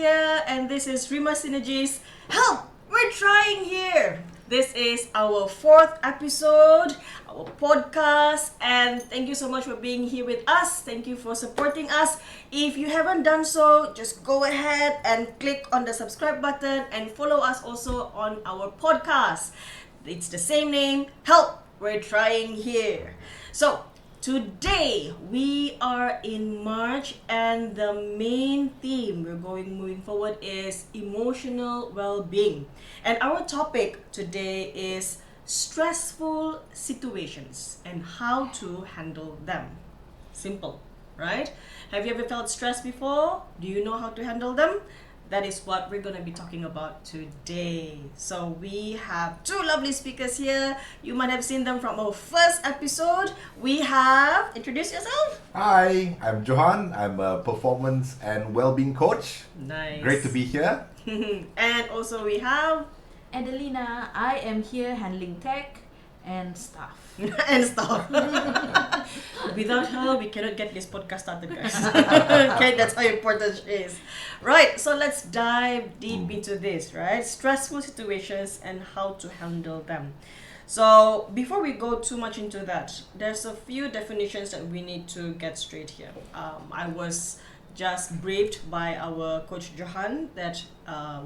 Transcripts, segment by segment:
here, and this is Rima Synergies. Help! We're trying here! This is our 4th episode, our podcast, and thank you so much for being here with us. Thank you for supporting us. If you haven't done so, just go ahead and click on the subscribe button and follow us also on our podcast. It's the same name, Help! We're trying here. So, today we are in March, and the main theme moving forward is emotional well-being. And our topic today is stressful situations and how to handle them. Simple, right? Have you ever felt stressed before? Do you know how to handle them? That is what we're going to be talking about today. So we have two lovely speakers here. You might have seen them from our first episode. We have, introduce yourself. Hi, I'm Johan. I'm a performance and well-being coach. Nice. Great to be here. And also we have Adelina. I am here handling tech and stuff. and stuff. Without her, we cannot get this podcast started, guys. Okay, that's how important she is. Right, so let's dive deep into this, right? Stressful situations and how to handle them. So before we go too much into that, there's a few definitions that we need to get straight here. I was just briefed by our coach Johan that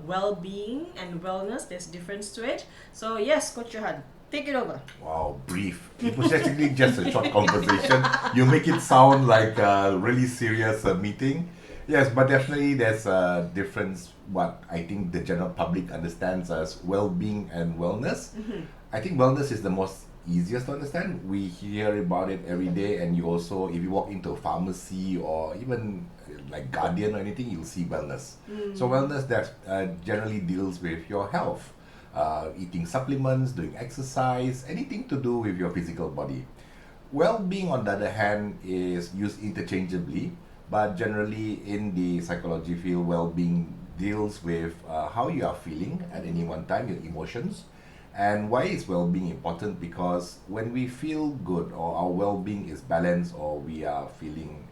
well-being and wellness, there's difference to it. So yes, Coach Johan, take it over. Wow, brief. It was actually just a short conversation. You make it sound like a really serious meeting. Yes, but definitely there's a difference what I think the general public understands as well-being and wellness. I think wellness is the most easiest to understand. We hear about it every day, and you also, if you walk into a pharmacy or even like Guardian or anything, you'll see wellness. So wellness that generally deals with your health. Eating supplements, doing exercise, anything to do with your physical body. Well-being, on the other hand, is used interchangeably, but generally in the psychology field, well-being deals with how you are feeling at any one time, your emotions. And why is well-being important? Because when we feel good, or our well-being is balanced, or we are feeling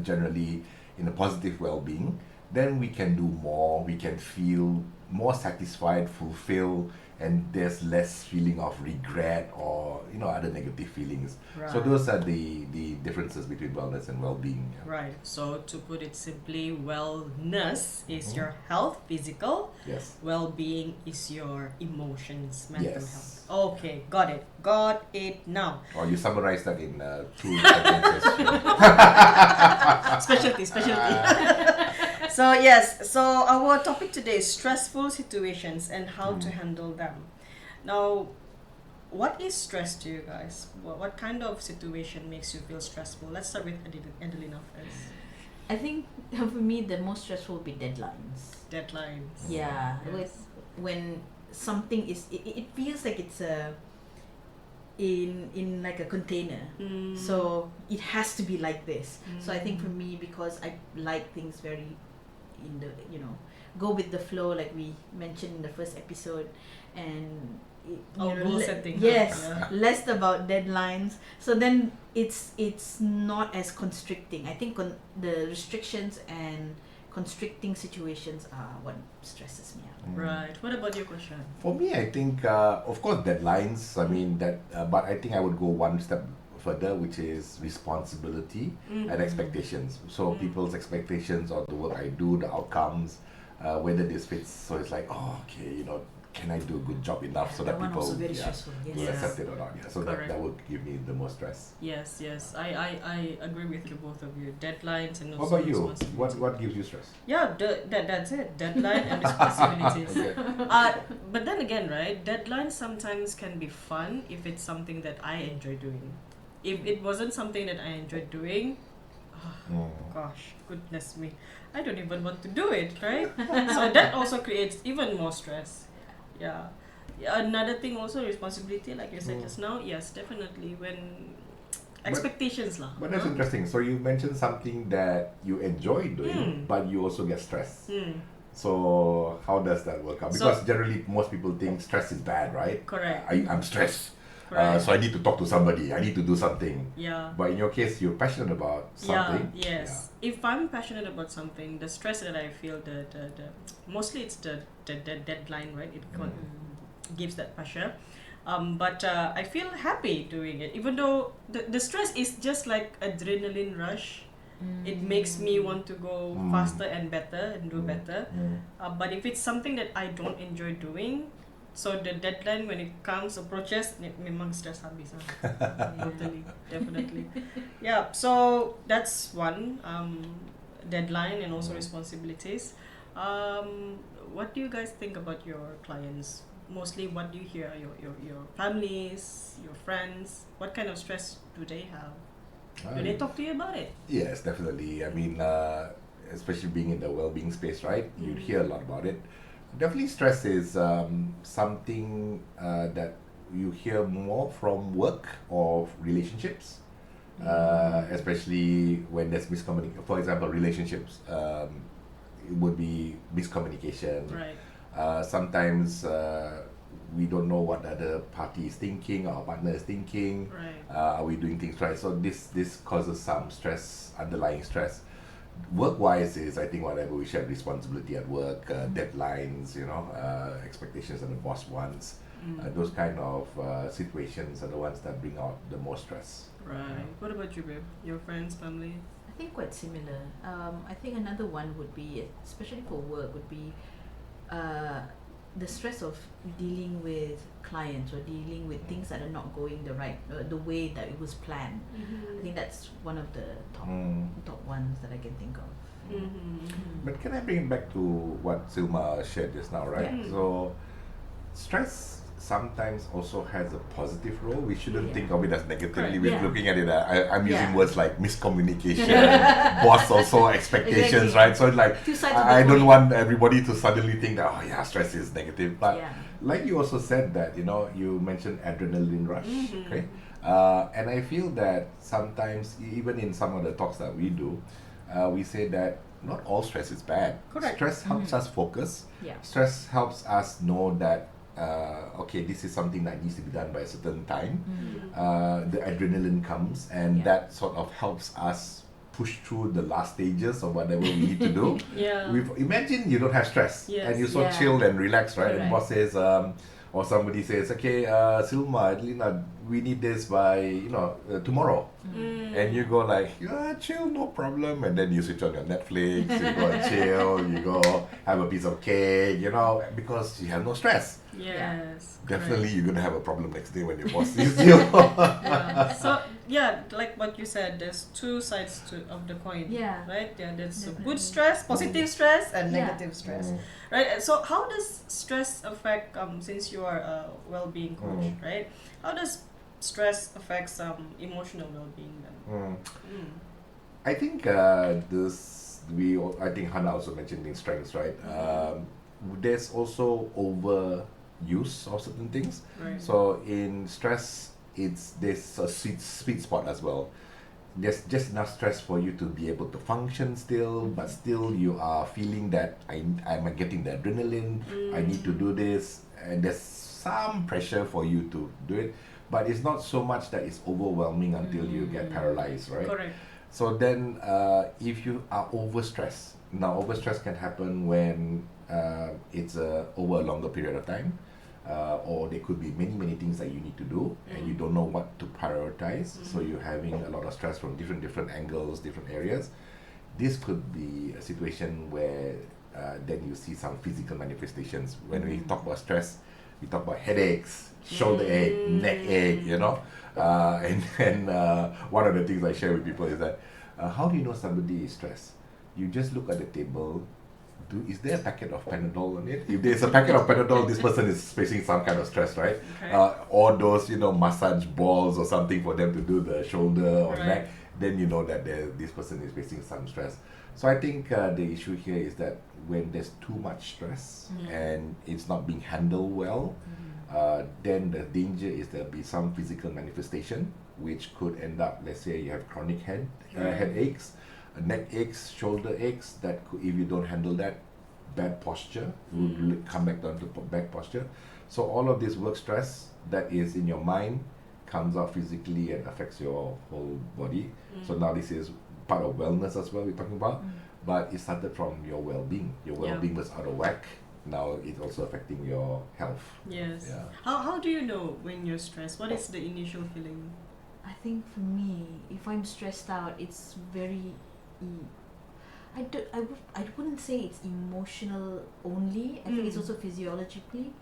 generally in a positive well-being, then we can do more, we can feel more satisfied, fulfilled, and there's less feeling of regret or other negative feelings. Right. So those are the differences between wellness and well-being. Right. So to put it simply, wellness is your health, physical. Yes. Well-being is your emotions, mental Yes. health. Okay, got it. Got it now. Or you summarize that in 2 sentences. Specialty. So yes, so our topic today is stressful situations and how to handle them. Now, what is stress to you guys? What kind of situation makes you feel stressful? Let's start with Adelina first. I think for me the most stressful would be deadlines. Deadlines. Yeah, Yes. with when something is it feels like it's in like a container. So it has to be like this. So I think for me, because I like things very in the go with the flow, like we mentioned in the first episode, and goal setting. yes, Yeah. less about deadlines. So then it's not as constricting. I think the restrictions and constricting situations are what stresses me out. Right. What about your question? For me, I think, of course, deadlines. I mean but I think I would go one step further, which is responsibility and expectations. So people's expectations of the work I do, the outcomes, whether this fits. So it's like, okay, can I do a good job enough so that That one people also very stressful. will Yes. accept it or not? Yeah. So Correct. that would give me the most stress. Yes. I agree with you, both of you. Deadlines and What also about you? responsibility. What gives you stress? Yeah, that's it. Deadline and responsibilities. Okay. But then again, right? Deadlines sometimes can be fun if it's something that I enjoy doing. If it wasn't something that I enjoyed doing, gosh, goodness me, I don't even want to do it, right? So that also creates even more stress. Yeah. Another thing also, responsibility, like you said just now. Yes, definitely. When expectations lah. But that's interesting. So you mentioned something that you enjoy doing, but you also get stressed. So how does that work out? Because generally most people think stress is bad, right? Correct. I'm stressed. Correct. So I need to talk to somebody. I need to do something. Yeah. But in your case, you're passionate about something. Yeah, yes. If I'm passionate about something, the stress that I feel, the mostly it's the deadline, right? It gives that pressure. But I feel happy doing it, even though the stress is just like adrenaline rush. It makes me want to go faster and better and do better. But if it's something that I don't enjoy doing, so the deadline when it approaches, memang stress habis lah. Totally, definitely. Yeah, so that's one, deadline and also responsibilities. What do you guys think about your clients? Mostly, what do you hear? Your families, your friends. What kind of stress do they have? Do they talk to you about it? Yes, definitely. I mean, especially being in the well-being space, right? You hear a lot about it. Definitely, stress is something that you hear more from work or relationships, especially when there's miscommunication. For example, relationships, it would be miscommunication. Right. Sometimes we don't know what the other party is thinking, our partner is thinking. Right. Are we doing things right? So this causes some stress, underlying stress. Work-wise is, I think, whatever we share responsibility at work, deadlines, expectations that the boss wants. Those kind of situations are the ones that bring out the most stress. Right. What about you, babe? Your friends, family? I think quite similar. I think another one would be, especially for work, would be the stress of dealing with clients or dealing with things that are not going the way that it was planned. I think that's one of the top ones that I can think of. But can I bring it back to what Sylma shared just now, right? Yeah. So stress sometimes also has a positive role. We shouldn't think of it as negatively. Correct. We're Yeah. looking at it. I'm using Yeah. words like miscommunication, boss also expectations, Exactly. right? So it's like Two sides of I the don't coin. want everybody to suddenly think that stress is negative. But Yeah. like you also said that you mentioned adrenaline rush, okay? And I feel that sometimes even in some of the talks that we do, we say that not all stress is bad. Correct. Stress helps us focus. Yeah. Stress helps us know that okay, this is something that needs to be done by a certain time. The adrenaline comes, and Yeah. that sort of helps us push through the last stages of whatever we need to do. Yeah. Imagine you don't have stress, Yes. and you're so Yeah. chilled and relaxed, right? And Correct. boss says, or somebody says, okay, Sylma, Adelina, we need this by tomorrow. And you go like, yeah, chill, no problem. And then you switch on your Netflix, you go and chill, you go have a piece of cake, because you have no stress. Yes. Definitely, you're gonna have a problem next day when your boss sees you. Yeah. So like what you said, there's two sides of the coin. Yeah. Right. Yeah. There's Definitely. good stress, positive stress, and Yeah. negative stress. Right. And so how does stress affect? Since you are a well-being coach, right? How does stress affect emotional well-being then? I think I think Hannah also mentioned in strengths, right? There's also overuse of certain things. Right. So in stress, there's a sweet spot as well. There's just enough stress for you to be able to function still, but still you are feeling that I'm getting the adrenaline, I need to do this, and there's some pressure for you to do it, but it's not so much that it's overwhelming until you get paralyzed, right? Correct. So then, if you are overstressed, now overstress can happen when it's over a longer period of time, or there could be many things that you need to do, and you don't know what to prioritize. So you're having a lot of stress from different angles, different areas. This could be a situation where then you see some physical manifestations. When we talk about stress, we talk about headaches, shoulder ache, neck ache, and one of the things I share with people is that how do you know somebody is stressed? You just look at the table. Is there a packet of Panadol on it? If there's a packet of Panadol, this person is facing some kind of stress, right? Okay. Or those massage balls or something for them to do the shoulder or Right. neck, then you know that this person is facing some stress. So I think the issue here is that when there's too much stress and it's not being handled well, then the danger is there'll be some physical manifestation, which could end up, let's say you have chronic headaches, neck aches, shoulder aches, that could, if you don't handle that, bad posture will come back down to bad posture. So all of this work stress that is in your mind comes out physically and affects your whole body. So now this is part of wellness as well we're talking about. But it started from your well-being. Your well-being was out of whack. Now it's also affecting your health. Yes. Yeah. How do you know when you're stressed? What is the initial feeling? I think for me, if I'm stressed out, it's very. I wouldn't say it's emotional only. I think it's also physiologically.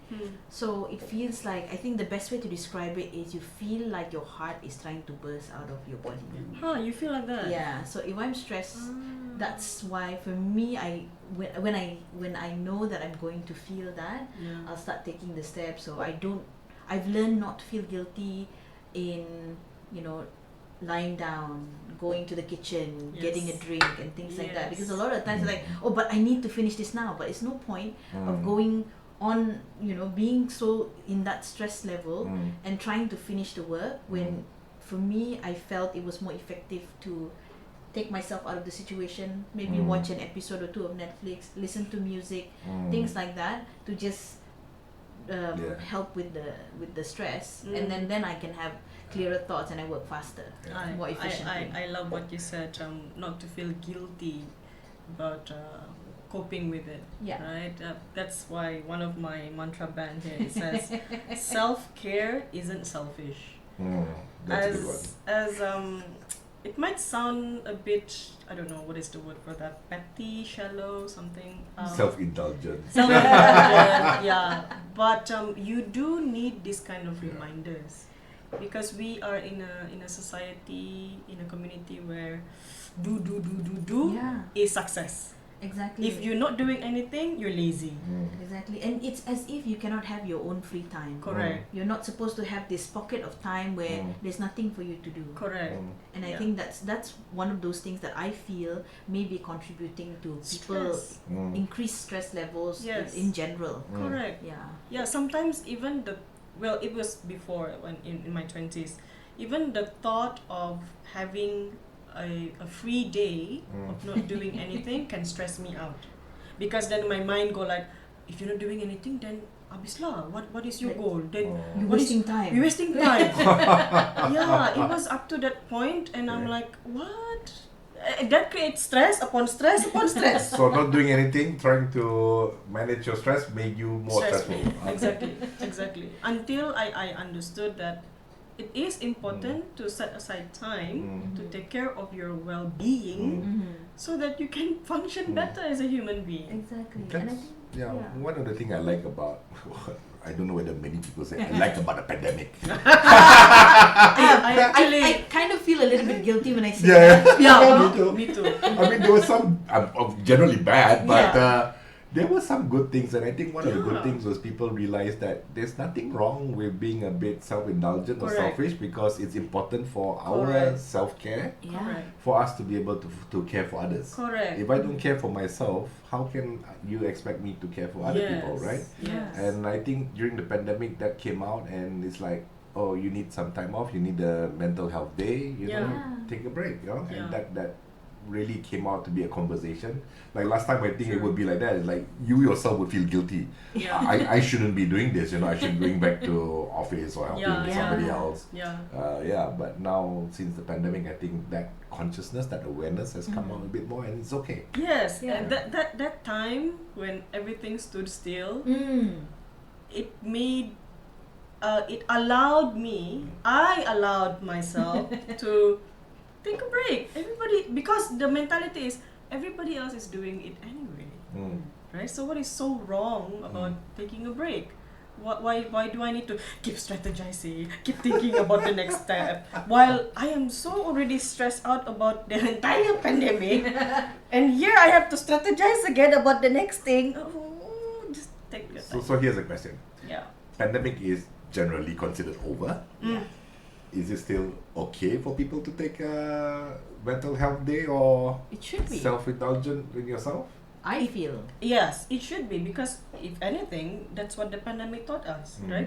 So it feels like, I think the best way to describe it is you feel like your heart is trying to burst out of your body. Huh, you feel like that? Yeah. So if I'm stressed, that's why for me, when I know that I'm going to feel that, I'll start taking the steps. So I've learned not to feel guilty in, lying down, going to the kitchen, getting a drink and things like that. Because a lot of times it's like, oh, but I need to finish this now. But it's no point of going on, being so in that stress level and trying to finish the work when, for me, I felt it was more effective to take myself out of the situation, maybe watch an episode or two of Netflix, listen to music, things like that, to just help with the stress, and then I can have clearer thoughts and I work faster, more efficiently. I love what you said, not to feel guilty about coping with it. Yeah. Right? That's why one of my mantra band here, it says, self-care isn't selfish. That's a good one. As it might sound a bit, I don't know, what is the word for that? Petty, shallow, something. Self-indulgent. Self-indulgent, yeah. But you do need this kind of reminders, because we are in a society, in a community where do is success. Exactly. If you're not doing anything, you're lazy. Exactly. And it's as if you cannot have your own free time. Correct. You're not supposed to have this pocket of time where there's nothing for you to do. Correct. And I think that's one of those things that I feel may be contributing to people increased stress levels in general. Correct. Yeah. Yeah, sometimes even it was before, when in my 20s, even the thought of having a free day of not doing anything can stress me out, because then my mind go like, if you're not doing anything, then abislah, what is your goal? Then You're wasting time. you're wasting time. Yeah, it was up to that point, and I'm like, what? That creates stress upon stress upon stress. So not doing anything, trying to manage your stress, made you more stressful. Exactly. Until I understood that it is important to set aside time to take care of your well-being, so that you can function better as a human being. Exactly. That's, And I think, one of the things I like about, I don't know whether many people say, I like about the pandemic. I I kind of feel a little bit guilty when I say Yeah. that. Yeah. Me too. me too. I mean, there was some generally bad, but there were some good things, and I think one of the good things was people realized that there's nothing wrong with being a bit self-indulgent or selfish, because it's important for our self-care, for us to be able to care for others. Correct. If I don't care for myself, how can you expect me to care for other people, right? Yes. And I think during the pandemic that came out, and it's like, oh, you need some time off, you need a mental health day, you know, take a break, and that really came out to be a conversation. Like last time, I think it would be like that. It's like you yourself would feel guilty. Yeah. I shouldn't be doing this. I should be going back to office or helping somebody else. Yeah. But now, since the pandemic, I think that consciousness, that awareness has come out a bit more, and it's okay. Yes. And that time when everything stood still, it made. It allowed me. I allowed myself to take a break. Everybody, because the mentality is everybody else is doing it anyway, right? So what is so wrong about taking a break? Why do I need to keep strategizing, keep thinking about the next step, while I am so already stressed out about the entire pandemic, and here I have to strategize again about the next thing. Oh, just take your time. So here's a question. Yeah. Pandemic is generally considered over. Is it still okay for people to take a mental health day, or It should be. self-indulgent with yourself? I feel. Yes, it should be, because if anything, that's what the pandemic taught us, right?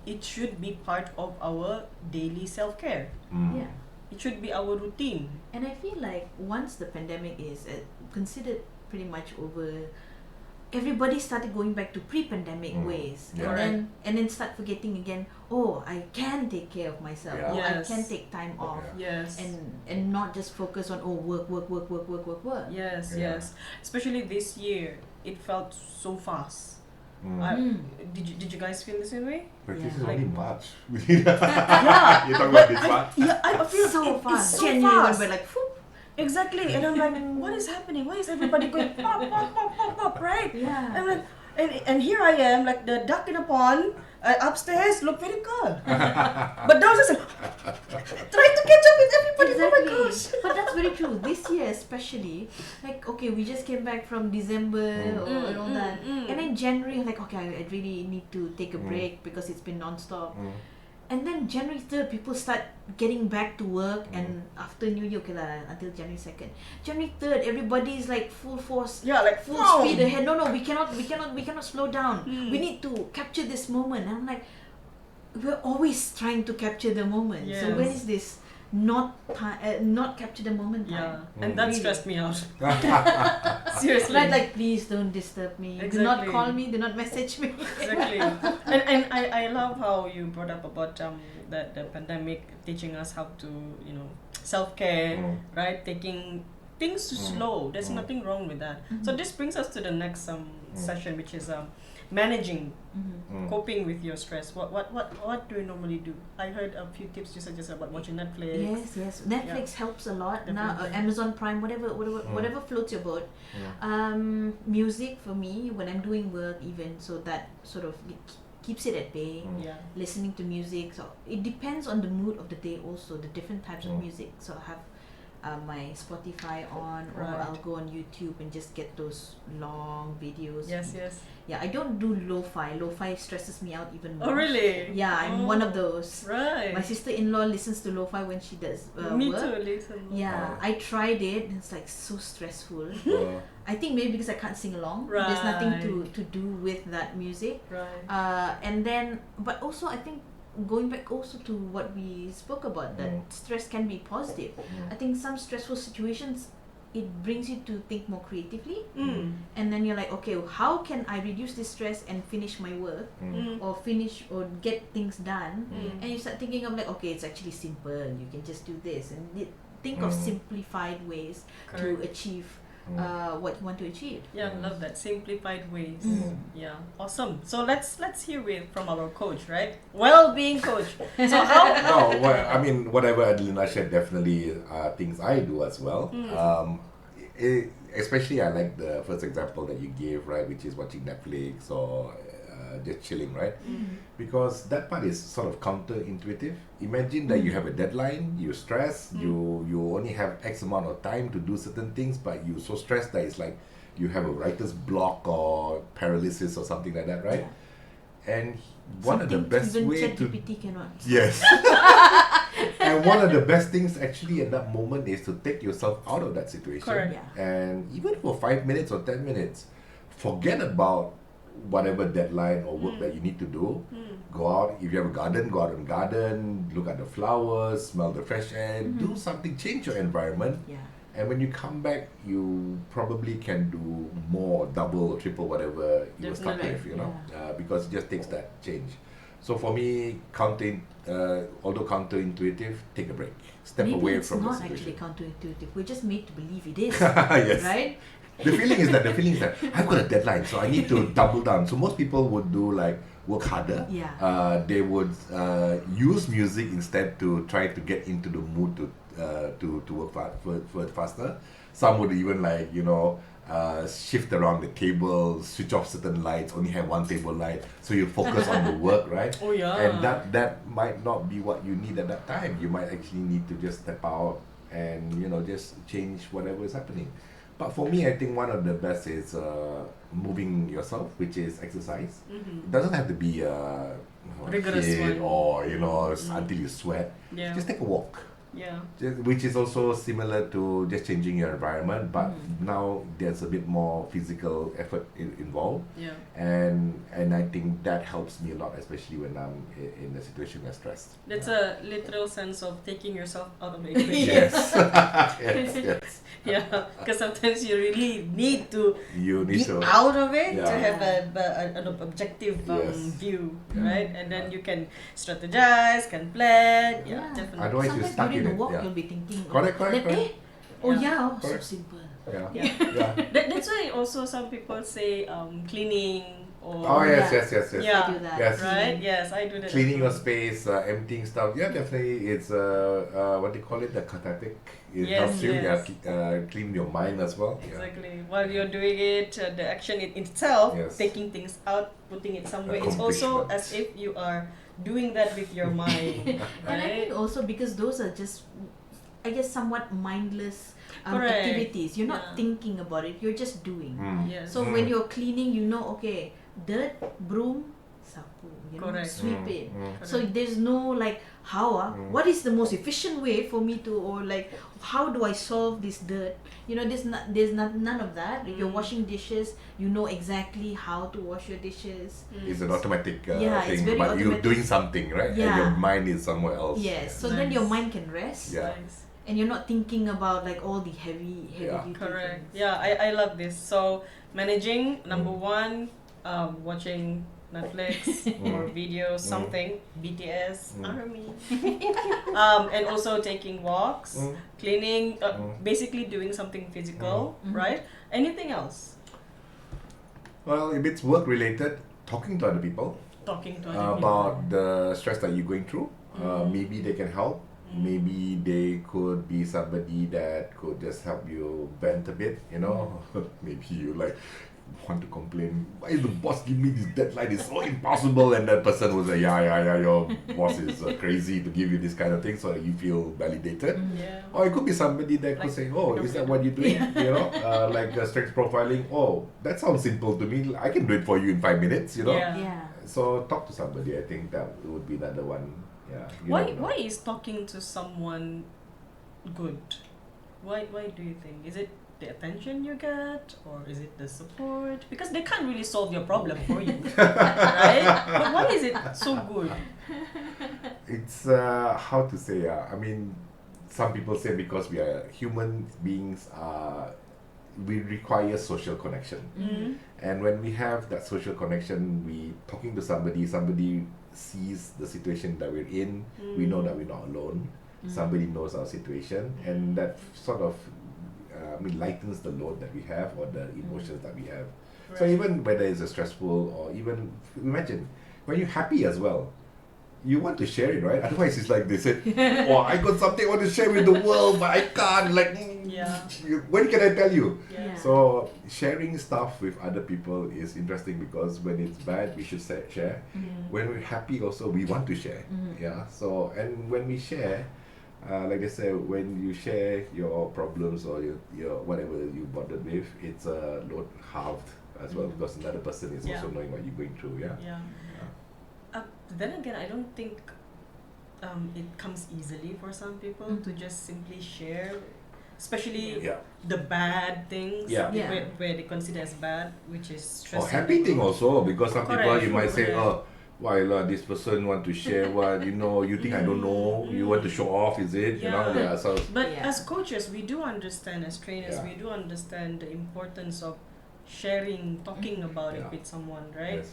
It should be part of our daily self-care. Yeah. It should be our routine. And I feel like once the pandemic is considered pretty much over, everybody started going back to pre-pandemic ways, Yeah. and then start forgetting again. Oh, I can take care of myself. Yeah. Oh, I Yes. can take time off, Yes. and not just focus on work. Yes, Yeah. yes. Especially this year, it felt so fast. Mm. Did you guys feel the same way? But this Yeah. is only March. Yeah. You talking about this March? Yeah, I feel So fast. It's so January fast. went by like, whoop. Exactly, and I'm like, what is happening? Why is everybody going pop, pop, pop, pop, pop, right? Yeah. I'm like, and here I am, like the duck in a pond, upstairs, look very calm. But downstairs, trying to catch up with everybody. Oh my gosh. But that's very true. This year especially, like, okay, we just came back from December and all that. And then January, I'm like, okay, I really need to take a break because it's been non-stop. And then January 3rd, people start getting back to work, and after New Year, okay lah, until January 2nd. January 3rd, everybody is like full force, Yeah, like full wow. speed ahead. No, we cannot slow down. We need to capture this moment. And I'm like, we're always trying to capture the moment. So when Yes. is this not capture the moment time? Yeah, and that Really. stressed me out. Seriously. Right, like, please don't disturb me. Do not Exactly. call me. Do not message me. Exactly. And I love how you brought up about the pandemic teaching us how to, self-care, right? Taking things slow. There's nothing wrong with that. So this brings us to the next session, which is managing, coping with your stress. What do you normally do? I heard a few tips you suggested about watching Netflix. Yes. Netflix helps a lot. Now, Definitely. Amazon Prime, whatever floats your boat. Music for me when I'm doing work, even, so that sort of keeps it at bay. Yeah. Listening to music, so it depends on the mood of the day. Also, the different types of music. So I have my Spotify on, or Right. I'll go on YouTube and just get those long videos. Yes. Yeah, I don't do lo-fi. Lo-fi stresses me out even more. Oh really? Yeah, I'm one of those. Right. My sister-in-law listens to lo-fi when she does Me work. too, listen. Yeah, I tried it and it's like so stressful. I think maybe because I can't sing along. There's nothing to do with that music. Right. And then, but also I think going back also to what we spoke about, that stress can be positive. I think some stressful situations, it brings you to think more creatively, and then you're like, okay, how can I reduce this stress and finish my work, or get things done, and you start thinking of like, okay, it's actually simple, you can just do this, and think of simplified ways to Correct. achieve what you want to achieve. Yeah, love that. Simplified ways. Yeah, awesome. So let's hear from our coach, right? Well-being coach. So how? No, well, I mean, whatever Adelina shared definitely are things I do as well. Especially I like the first example that you gave, right, which is watching Netflix or just chilling, right? Because that part is sort of counterintuitive. Imagine that you have a deadline, you're stressed, you only have X amount of time to do certain things, but you're so stressed that it's like you have a writer's block or paralysis or something like that, right? And one of the Something best even way to ChatGPT cannot. yes. And one of the best things actually at that moment is to take yourself out of that situation. Correct. Yeah. And even for 5 minutes or 10 minutes, forget about whatever deadline or work that you need to do. Go out, if you have a garden, go out and garden, look at the flowers, smell the fresh air, do something, change your environment. Yeah. And when you come back, you probably can do more, double or triple whatever you were stuck Definitely. with, because it just takes that change. So for me, although counterintuitive, take a break. Step Maybe away it's from the not actually situation. counterintuitive. We're just made to believe it is. Yes. Right? The feeling is that I've got a deadline, so I need to double down. So most people would do like work harder. Yeah. They would use music instead to try to get into the mood to work faster. Some would even like shift around the table, switch off certain lights, only have one table light, so you focus on the work, right? Oh yeah. And that might not be what you need at that time. You might actually need to just step out and just change whatever is happening. But for me, I think one of the best is moving yourself, which is exercise. It doesn't have to be Rigorous HIIT one. or until you sweat. Yeah. Just take a walk. Yeah. which is also similar to just changing your environment, but now there's a bit more physical effort involved, Yeah. and I think that helps me a lot, especially when I'm in a situation where stressed. That's a literal sense of taking yourself out of the equation. Yes. yes. Yeah, because sometimes you really need to You need be to. out of it to Yeah. have an objective Yes. view, Yeah. right? And then you can strategize, can plan. Yeah, Yeah. definitely. Otherwise you're Sometimes stuck during in the it, walk yeah. you'll be thinking, Correct, then, correct. oh Yeah. yeah, so Correct. simple. Yeah. Yeah. Yeah. That's why also some people say cleaning or Oh yes, Yeah. yes, yes, yes. Yeah. I do that. Yes. right. Yes, I do that. Cleaning your as well. space, emptying stuff. Yeah, definitely. It's what do you call it? The cathartic. It Yes, helps you. yes. Clean your mind as well. Exactly. While you're doing it, the action in itself, Yes. taking things out, putting it somewhere, it's also Accomplishment. as if you are doing that with your mind, And I think right? also because those are just, I guess, somewhat mindless Correct. activities. You're not Yeah. thinking about it. You're just doing. Mm. Yes. So when you're cleaning, you know, okay, dirt, broom, sapu, you know, Correct. sweep it. Mm. So there's no like how what is the most efficient way for me to, or like how do I solve this dirt? You know, there's none of that. You're washing dishes, you know exactly how to wash your dishes. It's an automatic Yeah, it's thing, very but you're automatic. doing something, right? And Yeah. your mind is somewhere else. Yes. So Nice. then your mind can rest. Yeah. Nice. And you're not thinking about like all the heavy Yeah. duty Correct. things. Yeah, I love this. So managing number one, watching Netflix or videos, something, BTS, ARMY, and also taking walks, cleaning, basically doing something physical, right? Anything else? Well, if it's work related, talking to other people Talking to other people. about the stress that you're going through. Maybe they can help. Maybe they could be somebody that could just help you vent a bit, you know. Maybe you like want to complain, why the boss give me this deadline, it's so impossible, and that person was like, yeah, your boss is crazy to give you this kind of thing, so you feel validated. Yeah. Or it could be somebody that could Like say, oh, is that what you're doing? You know, like strength profiling. Oh, that sounds simple to me. I can do it for you in 5 minutes, you know. Yeah. Yeah. So talk to somebody. I think that would be another one. Yeah. you Why never know. why is talking to someone good? Why do you think? Is it the attention you get, or is it the support? Because they can't really solve your problem for you, right? But why is it so good? It's how to say. I mean, some people say because we are human beings, we require social connection. Mm-hmm. And when we have that social connection, we talking to somebody sees the situation that we're in, we know that we're not alone. Somebody knows our situation, and that sort of lightens the load that we have, or the emotions that we have. So Right. even whether it's a stressful, or even imagine when you're happy as well, you want to share it, right? Otherwise it's like they said, oh, I got something I want to share with the world, but I can't. Like, Yeah. when can I tell you? Yeah. So sharing stuff with other people is interesting, because when it's bad, we should share. When we're happy, also we want to share. Yeah. So, and when we share, like I said, when you share your problems or your whatever you bothered with, it's a load halved as well, because another person is also Yeah. knowing what you're going through. Yeah. Yeah. Then again, I don't think it comes easily for some people to just simply share, especially Yeah. the bad things, Yeah. Yeah. where they consider as bad, which is Or stressing. happy thing also, because some people Correct, you might say, yeah. oh, why lah, this person want to share what, you know, you think I don't know, you want to show off, is it? You know, Yeah. yeah. So But Yeah. as coaches, we do understand, as trainers, Yeah. we do understand the importance of sharing, talking about it Yeah. with someone, right?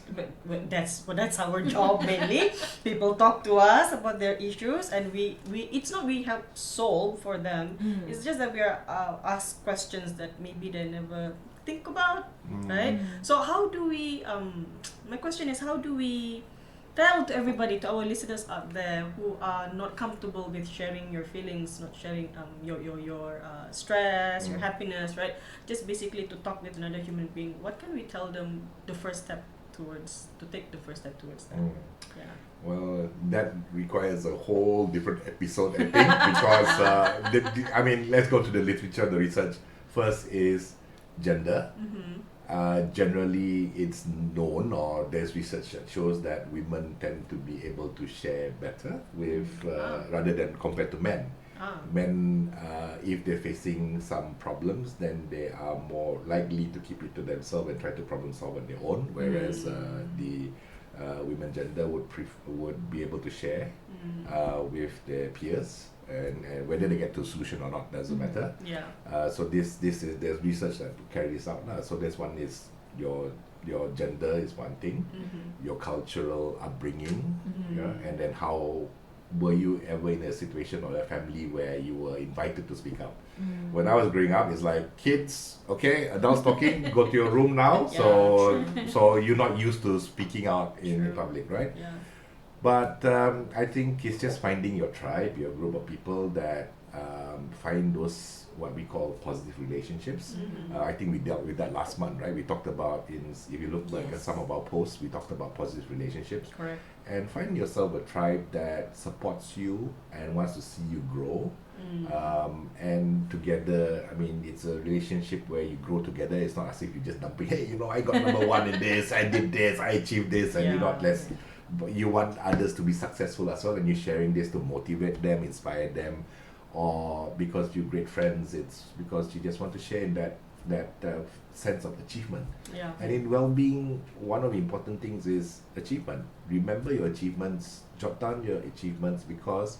Yes. But that's our job mainly. People talk to us about their issues, and we it's not we help solve for them. It's just that we are asked questions that maybe they never think about, right? So how do we? My question is, how do we tell to everybody, to our listeners out there who are not comfortable with sharing your feelings, not sharing your stress, your happiness, right? Just basically to talk with another human being. What can we tell them to take the first step towards that? Yeah. well, that requires a whole different episode, I think, because I mean, let's go to the literature, the research. First is gender. Generally, it's known, or there's research that shows that women tend to be able to share better with rather than compared to men. Men, if they're facing some problems, then they are more likely to keep it to themselves and try to problem solve on their own, whereas the women gender would be able to share with their peers, and whether they get to a solution or not doesn't matter. So this is, there's research that carry this out now. So this one is your gender is one thing, your cultural upbringing, and then how were you ever in a situation or a family where you were invited to speak up? When I was growing up, it's like, kids, okay, adults talking, go to your room now. So you're not used to speaking out in public, right? But I think it's just finding your tribe, your group of people that find those what we call positive relationships. I think we dealt with that last month, right? We talked about, if you look back at some of our posts, we talked about positive relationships. Correct. And find yourself a tribe that supports you and wants to see you grow. And together, I mean, it's a relationship where you grow together. It's not as if you just dumping, hey, you know, I got number one in this, I did this, I achieved this, and you're not less. But you want others to be successful as well, and you're sharing this to motivate them, inspire them, or because you're great friends, it's because you just want to share in that sense of achievement. And in well-being, one of the important things is achievement. Remember your achievements, jot down your achievements, because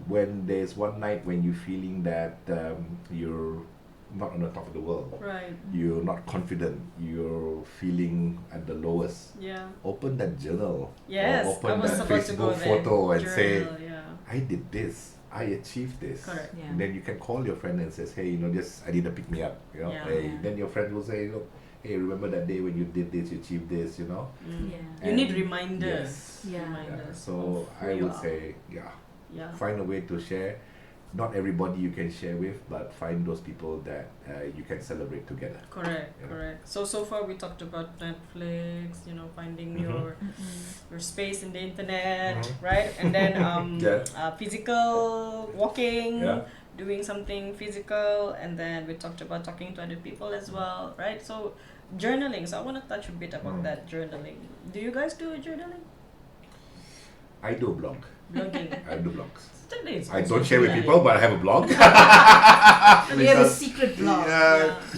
when there's one night when you're feeling that you're not on the top of the world, you're not confident, you're feeling at the lowest, open that journal, or open that Facebook photo and say, I did this, I achieved this. And then you can call your friend and says, hey, you know, I need to pick me up, you know. Then your friend will say, look, hey, remember that day when you did this, you achieved this, you know. You need reminders. So I would say, find a way to share. Not everybody you can share with, but find those people that you can celebrate together. Correct. So far we talked about Netflix, you know, finding your space in the internet, right? And then physical walking, doing something physical, and then we talked about talking to other people as well, right? So journaling. So I want to touch a bit about that journaling. Do you guys do journaling? I do a blog. Blogging. I do blogs. I don't share with people, but I have a blog. We have a secret blog.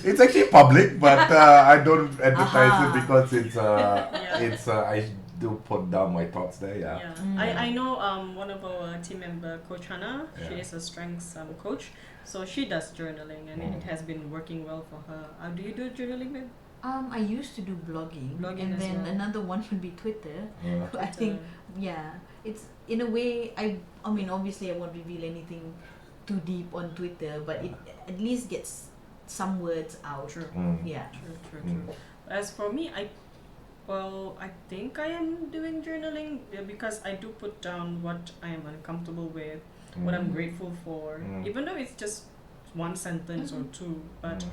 It's actually public, but I don't advertise it because it's I do put down my thoughts there. I know one of our team member, Coach Hannah. She is a strengths coach, so she does journaling, and it has been working well for her. Do you do journaling, babe? I used to do blogging and then another one would be Twitter. I think, it's in a way, I mean, obviously I won't reveal anything too deep on Twitter, but it at least gets some words out. True. As for me, I think I am doing journaling because I do put down what I am uncomfortable with, what I'm grateful for, even though it's just one sentence or two, but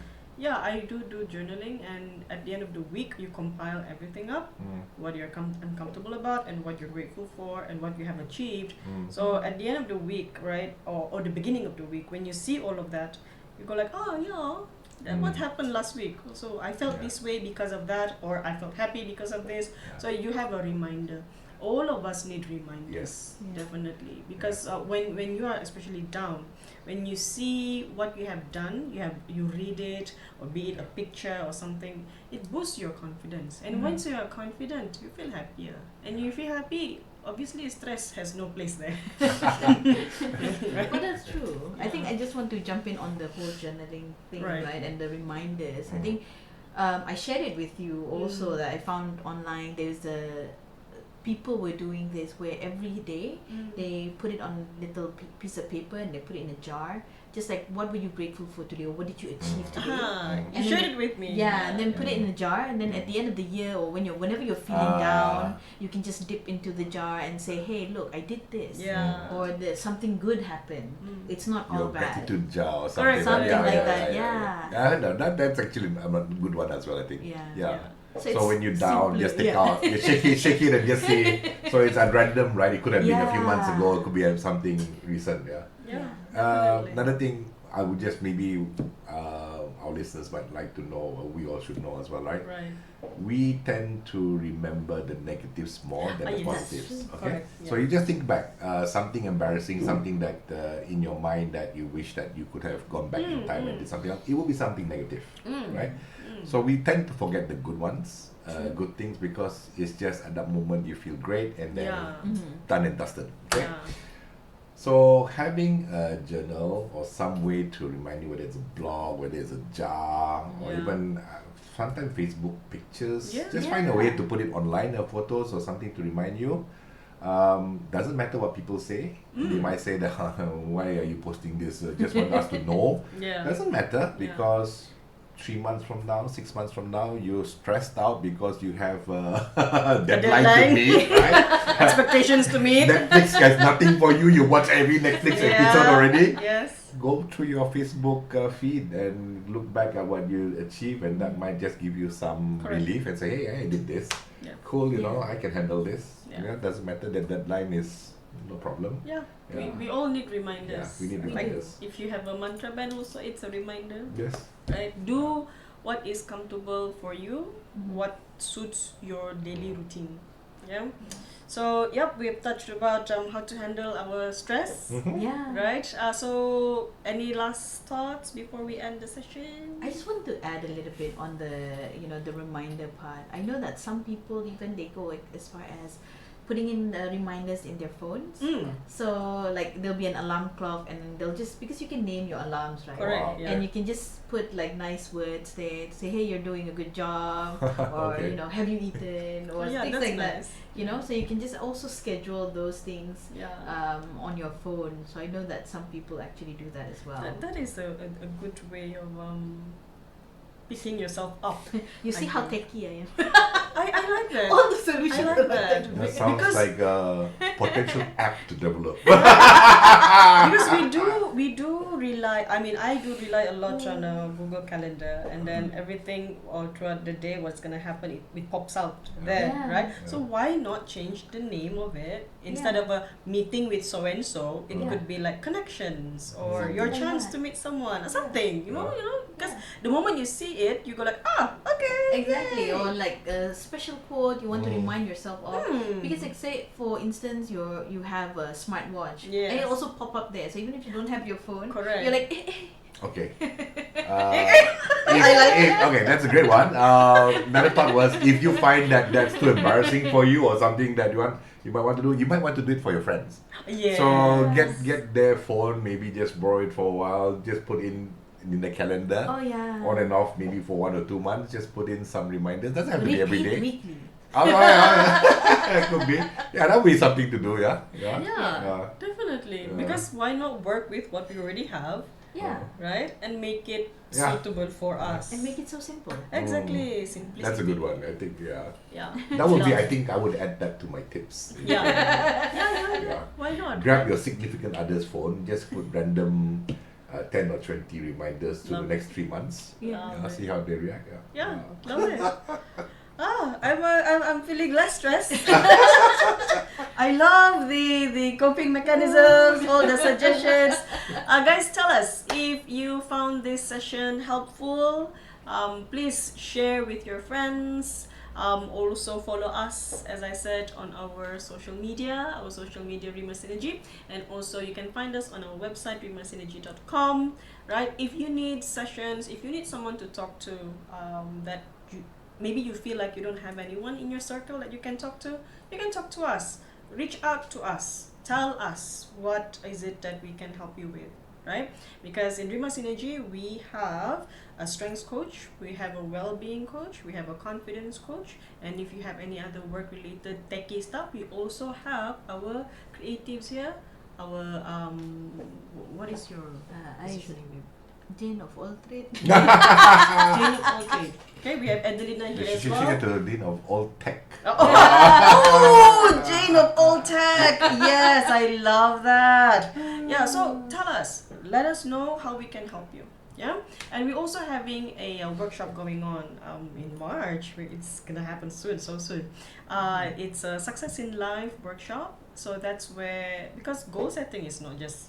I do journaling, and at the end of the week you compile everything up, what you're uncomfortable about and what you're grateful for and what you have achieved. So at the end of the week, right, or the beginning of the week, when you see all of that, you go like, what happened last week? So I felt this way because of that, or I felt happy because of this. So you have a reminder. All of us need reminders, definitely, because when you are especially down, when you see what you have done, you read it, or be it a picture or something, it boosts your confidence. And once you are confident, you feel happier, and you feel happy. Obviously, stress has no place there. But that's true. I think I just want to jump in on the whole journaling thing, right? And the reminders. I think I shared it with you also that I found online. There's people were doing this where every day they put it on a little piece of paper and they put it in a jar, just like what were you grateful for today, or what did you achieve today. You shared it with me. And then put it in a jar, and then at the end of the year, or whenever you're feeling down, you can just dip into the jar and say, hey, look, I did this, or something good happened. It's not all bad. Your gratitude jar or something, something like that. That's actually a good one as well, I think. So when you're down, simpler, just take out, you shake it and just see. So it's at random, right? It could have been a few months ago. It could be something recent. Another thing I would just maybe I'll our listeners might like to know, or we all should know as well, right? Right. We tend to remember the negatives more than the Yes. positives. Okay, Correct, so yeah. you just think back, something embarrassing, something that in your mind that you wish that you could have gone back in time and did something else. It will be something negative, right? So we tend to forget the good ones, good things, because it's just at that moment you feel great and then Yeah. done and dusted. Okay. Yeah. So having a journal or some way to remind you, whether it's a blog, whether it's a jar, or Yeah. even sometimes Facebook pictures, Yeah. just find a way to put it online, photos or something to remind you. Doesn't matter what people say. They might say that, why are you posting this? Just want us to know. Yeah. Doesn't matter, Yeah. because 3 months from now, 6 months from now, you're stressed out because you have a deadline to deadline. meet, right? Expectations to meet. Netflix has nothing for you. You watch every Netflix episode already. Yes. Go through your Facebook feed and look back at what you achieved, and that might just give you some Correct. relief and say, hey, I did this. Yeah. Cool, you know, I can handle this. Yeah. Doesn't matter, the deadline is no problem. Yeah. Yeah. We all need reminders. Yeah, we need Like reminders. if you have a mantra band also, it's a reminder. Yes. Right? Do what is comfortable for you, what suits your daily routine. Yeah. So yep, we have touched about how to handle our stress. Yeah. Right. So any last thoughts before we end the session? I just want to add a little bit on the the reminder part. I know that some people even they go as far as putting in reminders in their phones. So like there'll be an alarm clock and they'll just, because you can name your alarms, right? Correct. Wow. Yeah. And you can just put like nice words there to say, hey, you're doing a good job, or Okay. have you eaten, or Oh, yeah, things that's like nice. that. So you can just also schedule those things Yeah. on your phone. So I know that some people actually do that as well. That is a good way of picking yourself up. You see I how agree. techie I am. I like that. All the solutions I like are that. like That sounds Because- like a potential app to develop. Because we do rely, I mean I do rely a lot on Google Calendar, and then everything all throughout the day what's gonna happen, it pops out there, Yeah. right? Yeah. So why not change the name of it? Instead of a meeting with so and so, it Yeah. could be like connections or Something your like chance that. to meet someone or something, you know, Yeah. because the moment you see it, you go like, okay. Exactly, yay." or like a special quote you want to remind yourself of. Hmm. Because like say for instance you have a smartwatch and Yes. it also pop up there. So even if you don't have your phone, Correct. you're like Okay. like Okay, that's a great one. Another thought was, if you find that that's too embarrassing for you or something that you might want to do, you might want to do it for your friends. Yes. So get their phone, maybe just borrow it for a while, just put in the calendar, oh yeah, on and off, maybe for 1 or 2 months, just put in some reminders. Doesn't have to be every repeat day. weekly. It could be. Yeah, that would be something to do. Yeah. Yeah, definitely. Yeah. Because why not work with what we already have, Yeah, right? And make it Yeah. suitable for us. and make it so simple. Exactly. Simplicity. That's a good one. I think. Yeah. Yeah. That would be. I think I would add that to my tips. Yeah. Yeah. Yeah. Why not? Grab your significant other's phone. Just put random 10 or 20 reminders to Love the next 3 months. Yeah. Love See how they react. Yeah. Love it. I'm feeling less stressed. I love the coping mechanisms, all the suggestions. Guys, tell us if you found this session helpful. Please share with your friends. Also follow us, as I said, on our social media Rima Synergy, and also you can find us on our website rimasynergy.com. Right? If you need sessions, if you need someone to talk to, that maybe you feel like you don't have anyone in your circle that you can talk to to us. Reach out to us. Tell us what is it that we can help you with, right? Because in Rima Synergy, we have a strengths coach, we have a well-being coach, we have a confidence coach, and if you have any other work-related techie stuff, we also have our creatives here. Our what is your positioning? Jane of all trade. Jane of all trade. Okay, we have Adelina here as She well. get the dean of all tech. Oh, Jane of all tech. Yes, I love that. Yeah, so tell us, let us know how we can help you. Yeah, and we're also having a workshop going on in March. It's gonna happen soon, so soon. It's a success in life workshop. So that's where, because goal setting is not just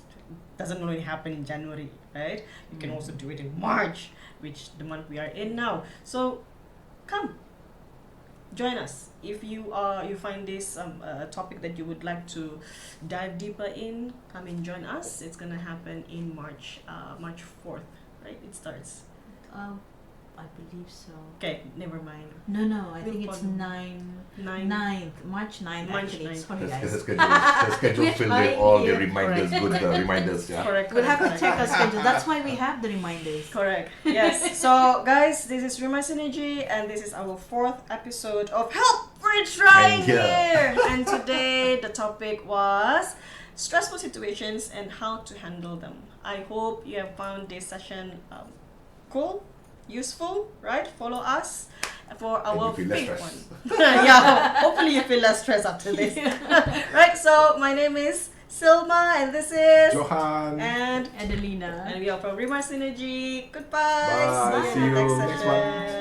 doesn't only happen in January, right? You can also do it in March, which the month we are in now. So come, join us. If you find this a topic that you would like to dive deeper in, come and join us. It's gonna happen in March, March 4th, right? It starts. I believe so. Okay, never mind. No, I We'll think it's follow. 9th, March 9th March actually. 9th. Sorry Her guys. schedule We're filled with trying all the here. reminders, Correct. good reminders, yeah. Correct. We'll have to correct, check our correct. schedule. That's why we have the reminders. Correct. Yes. So, guys, this is Rima Synergy, and this is our 4th episode of Help! We're trying And yeah. here. And today the topic was stressful situations and how to handle them. I hope you have found this session cool, useful, right? Follow us for our you feel less fifth stressed. one. Yeah. Hopefully you feel less stressed after this. Right. So my name is Sylma, and this is Johan. and Adelina. we are from Rima Synergy. Goodbye. Bye. See See you in the you next next session. one.